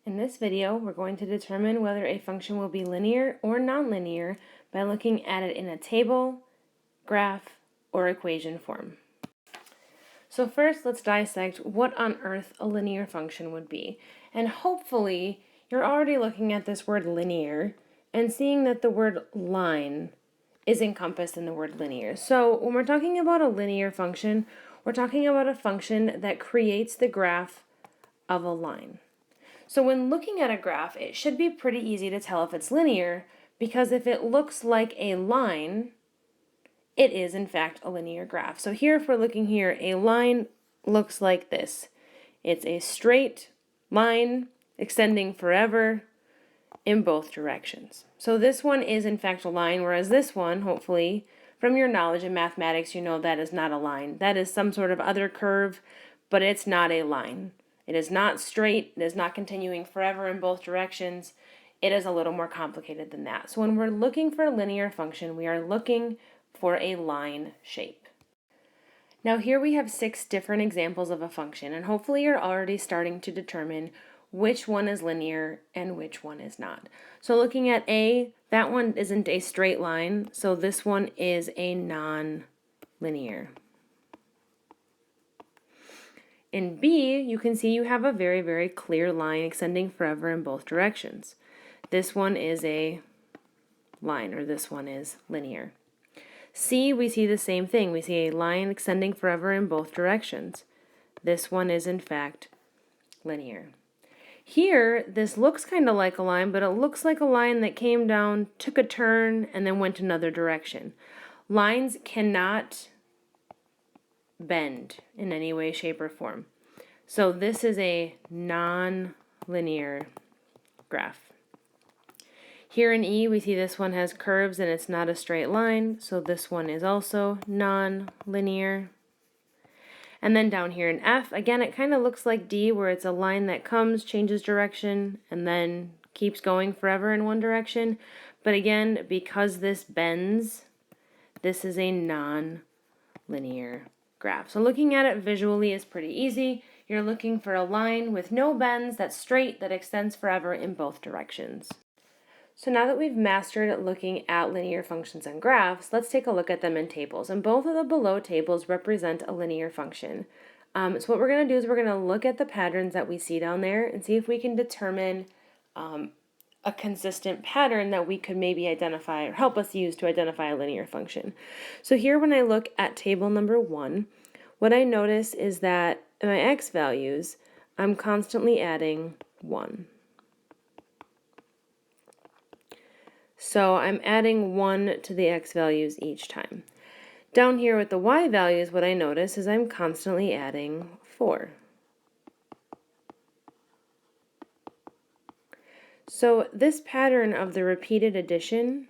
In this video, we're going to determine whether a function will be linear or nonlinear by looking at it in a table, graph, or equation form. So first, let's dissect what on earth a linear function would be. And hopefully, you're already looking at this word linear and seeing that the word line is encompassed in the word linear. So when we're talking about a linear function, we're talking about a function that creates the graph of a line. So when looking at a graph, it should be pretty easy to tell if it's linear, because if it looks like a line, it is in fact a linear graph. So here, if we're looking here, a line looks like this. It's a straight line extending forever in both directions. So this one is in fact a line, whereas this one, hopefully, from your knowledge in mathematics, you know that is not a line. That is some sort of other curve, but it's not a line. It is not straight, it is not continuing forever in both directions. It is a little more complicated than that. So when we're looking for a linear function, we are looking for a line shape. Now here we have 6 different examples of a function, and hopefully you're already starting to determine which one is linear and which one is not. So looking at A, that one isn't a straight line, so this one is a non-linear. In B, you can see you have a very, very clear line extending forever in both directions. This one is a line, or this one is linear. C, we see the same thing. We see a line extending forever in both directions. This one is, in fact, linear. Here, this looks kind of like a line, but it looks like a line that came down, took a turn, and then went another direction. Lines cannot bend in any way, shape, or form. So this is a non-linear graph. Here in E, we see this one has curves and it's not a straight line, so this one is also non-linear. And then down here in F, again, it kind of looks like D, where it's a line that comes, changes direction, and then keeps going forever in one direction. But again, because this bends, this is a non-linear graph. So looking at it visually is pretty easy. You're looking for a line with no bends, that's straight, that extends forever in both directions. So now that we've mastered looking at linear functions and graphs, let's take a look at them in tables. And both of the below tables represent a linear function. So what we're going to do is we're going to look at the patterns that we see down there and see if we can determine a consistent pattern that we could maybe identify or help us use to identify a linear function. So here when I look at table number 1, what I notice is that in my x values, I'm constantly adding 1. So I'm adding 1 to the x values each time. Down here with the y values, what I notice is I'm constantly adding 4. So this pattern of the repeated addition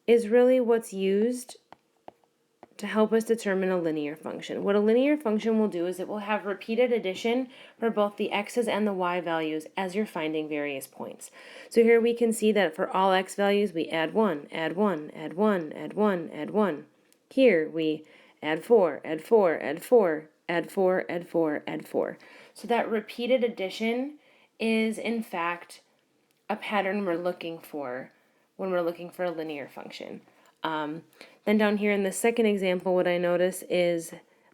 is really what's used to help us determine a linear function. What a linear function will do is it will have repeated addition for both the x's and the y values as you're finding various points. So here we can see that for all x values we add 1, add 1, add 1, add 1, add 1. Here we add 4, add 4, add 4, add 4, add 4, add 4. So that repeated addition is in fact a pattern we're looking for when we're looking for a linear function. Then down here in the second example, what I notice is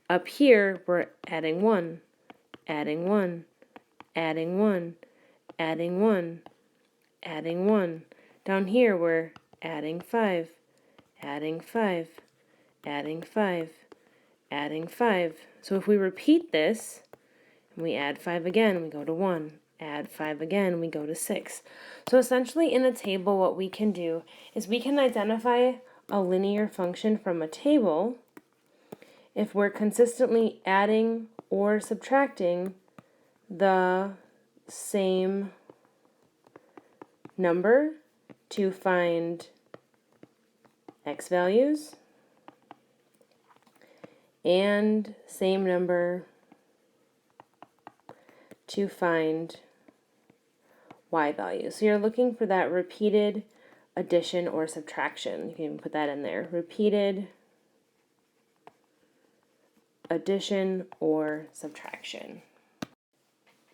up here we're adding 1, adding 1, adding 1, adding 1, adding 1. Down here we're adding 5, adding 5, adding 5, adding 5. So if we repeat this, and we add 5 again, we go to 1. Add 5 again, we go to 6. So essentially in the table what we can do is we can identify a linear function from a table if we're consistently adding or subtracting the same number to find x values and same number to find y values. So you're looking for that repeated addition or subtraction. You can even put that in there. Repeated addition or subtraction.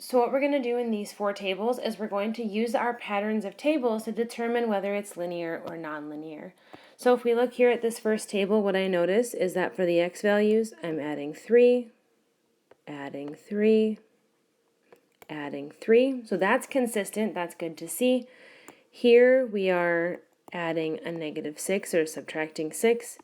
So what we're going to do in these 4 tables is we're going to use our patterns of tables to determine whether it's linear or nonlinear. So if we look here at this first table, what I notice is that for the x values, I'm adding 3, adding 3, adding 3. So that's consistent. That's good to see. Here we are adding a negative 6 or subtracting 6,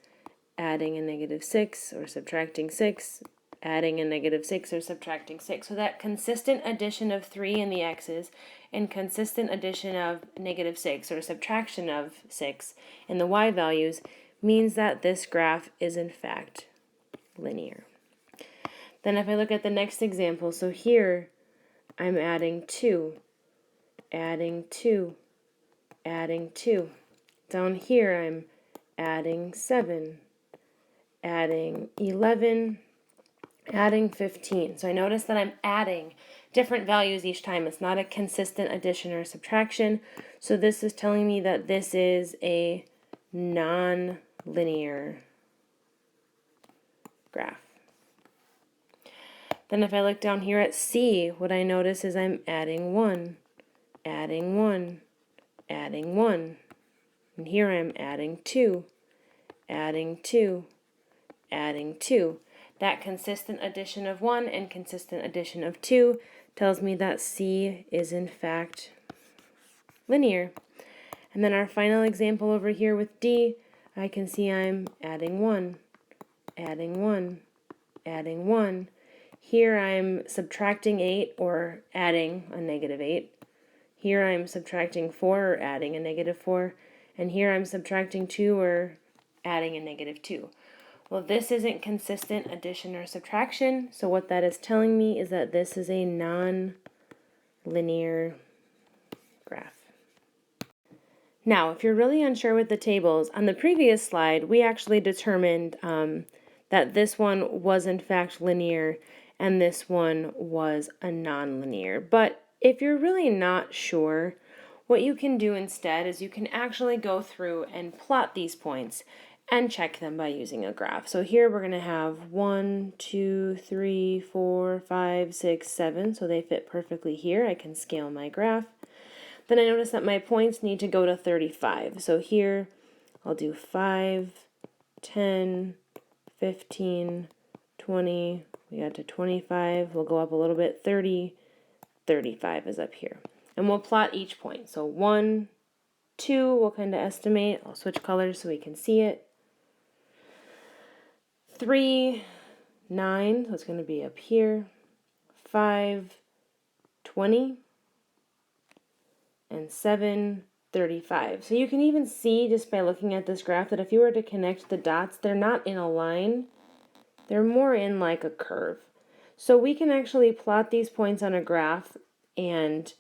adding a negative 6 or subtracting 6, adding a negative 6 or subtracting 6. So that consistent addition of 3 in the x's and consistent addition of negative 6 or subtraction of 6 in the y values means that this graph is in fact linear. Then if I look at the next example, so here I'm adding 2, adding 2, adding 2. Down here I'm adding 7, adding 11, adding 15. So I notice that I'm adding different values each time. It's not a consistent addition or subtraction. So this is telling me that this is a non-linear graph. Then if I look down here at C, what I notice is I'm adding 1, adding 1, adding 1. And here I'm adding 2, adding 2, adding 2. That consistent addition of 1 and consistent addition of 2 tells me that C is in fact linear. And then our final example over here with D, I can see I'm adding 1, adding 1, adding 1. Here I'm subtracting 8 or adding a negative 8. Here I'm subtracting 4 or adding a negative 4. And here I'm subtracting 2 or adding a negative 2. Well, this isn't consistent addition or subtraction, so what that is telling me is that this is a non-linear graph. Now, if you're really unsure with the tables, on the previous slide, we actually determined that this one was in fact linear and this one was a non-linear. But if you're really not sure, what you can do instead is you can actually go through and plot these points and check them by using a graph. So here we're going to have 1, 2, 3, 4, 5, 6, 7. So they fit perfectly here. I can scale my graph. Then I notice that my points need to go to 35. So here I'll do 5, 10, 15, 20. We got to 25. We'll go up a little bit. 30, 35 is up here. And we'll plot each point. So 1, 2, we'll kind of estimate. I'll switch colors so we can see it. 3, 9, so it's going to be up here. 5, 20, and 7, 35. So you can even see just by looking at this graph that if you were to connect the dots, they're not in a line. They're more in like a curve. So we can actually plot these points on a graph and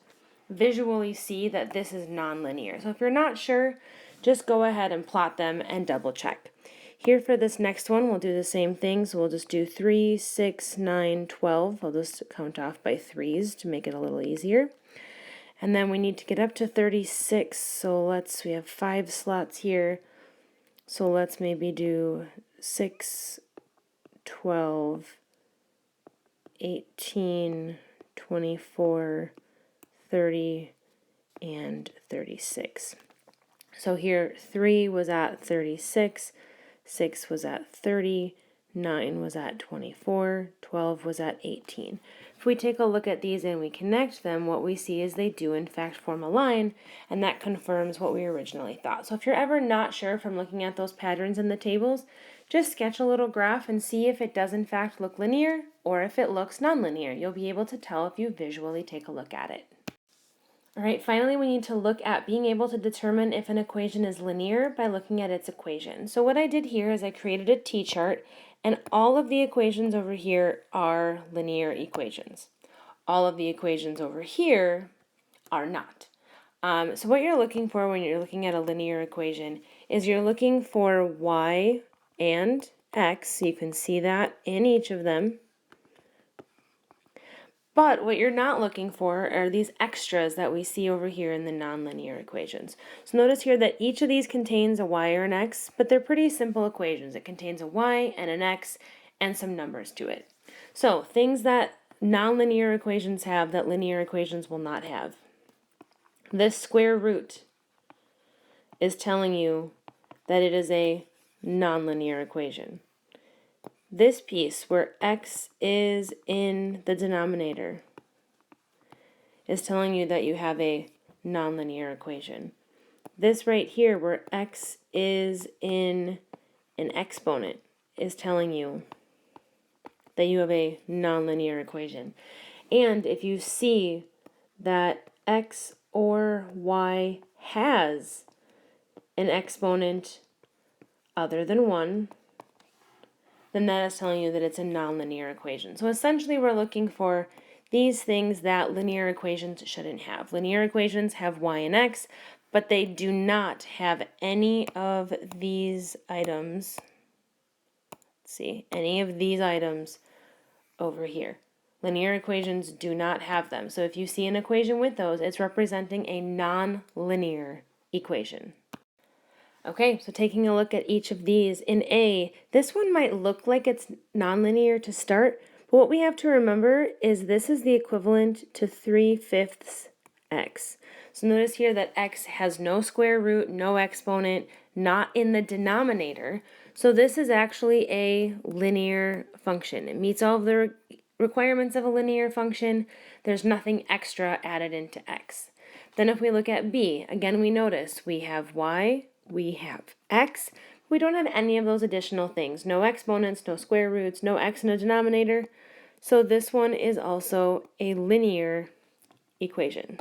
visually see that this is nonlinear. So if you're not sure, just go ahead and plot them and double check. Here for this next one, we'll do the same thing. So we'll just do 3, 6, 9, 12. I'll just count off by threes to make it a little easier. And then we need to get up to 36. So we have 5 slots here. So let's maybe do 6, 12, 18, 24, 30, and 36. So here 3 was at 36, 6 was at 30, 9 was at 24, 12 was at 18. If we take a look at these and we connect them, what we see is they do in fact form a line, and that confirms what we originally thought. So if you're ever not sure from looking at those patterns in the tables, just sketch a little graph and see if it does in fact look linear or if it looks nonlinear. You'll be able to tell if you visually take a look at it. All right, finally we need to look at being able to determine if an equation is linear by looking at its equation. So what I did here is I created a t-chart, and all of the equations over here are linear equations. All of the equations over here are not. So what you're looking for when you're looking at a linear equation is you're looking for y and x. You can see that in each of them. But what you're not looking for are these extras that we see over here in the nonlinear equations. So notice here that each of these contains a y or an x, but they're pretty simple equations. It contains a y and an x and some numbers to it. So things that nonlinear equations have that linear equations will not have. This square root is telling you that it is a nonlinear equation. This piece where x is in the denominator is telling you that you have a nonlinear equation. This right here where x is in an exponent is telling you that you have a nonlinear equation. And if you see that x or y has an exponent other than 1, then that is telling you that it's a nonlinear equation. So essentially we're looking for these things that linear equations shouldn't have. Linear equations have y and x, but they do not have any of these items. Let's see, any of these items over here. Linear equations do not have them. So if you see an equation with those, it's representing a nonlinear equation. Okay, so taking a look at each of these, in A, this one might look like it's nonlinear to start, but what we have to remember is this is the equivalent to 3/5 x. So notice here that x has no square root, no exponent, not in the denominator. So this is actually a linear function. It meets all of the requirements of a linear function. There's nothing extra added into x. Then if we look at B, again we notice we have y, we have x, we don't have any of those additional things. No exponents, no square roots, no x in a denominator. So this one is also a linear equation.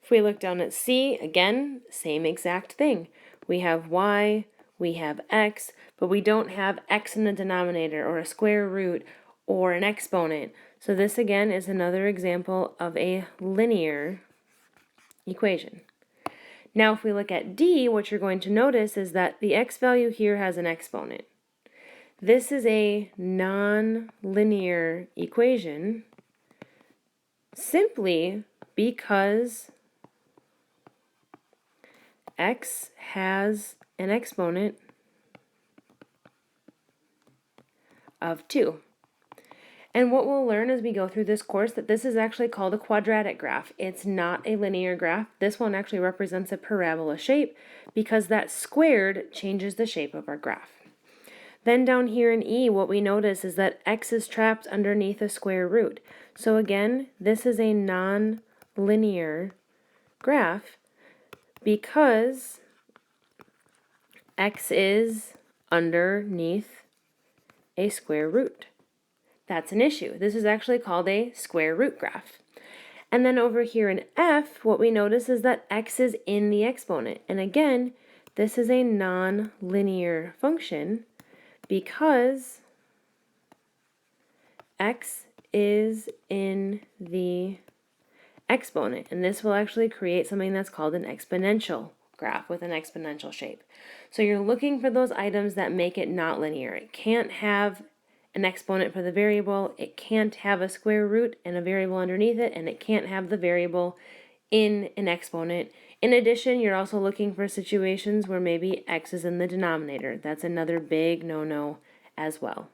If we look down at C, again, same exact thing. We have y, we have x, but we don't have x in the denominator or a square root or an exponent. So this again is another example of a linear equation. Now if we look at D, what you're going to notice is that the x value here has an exponent. This is a non-linear equation simply because x has an exponent of 2. And what we'll learn as we go through this course that this is actually called a quadratic graph. It's not a linear graph. This one actually represents a parabola shape because that squared changes the shape of our graph. Then down here in E, what we notice is that x is trapped underneath a square root. So again, this is a non-linear graph because x is underneath a square root. That's an issue. This is actually called a square root graph. And then over here in F, what we notice is that x is in the exponent. And again, this is a non-linear function because x is in the exponent. And this will actually create something that's called an exponential graph with an exponential shape. So you're looking for those items that make it not linear. It can't have an exponent for the variable, it can't have a square root and a variable underneath it, and it can't have the variable in an exponent. In addition, you're also looking for situations where maybe x is in the denominator. That's another big no-no as well.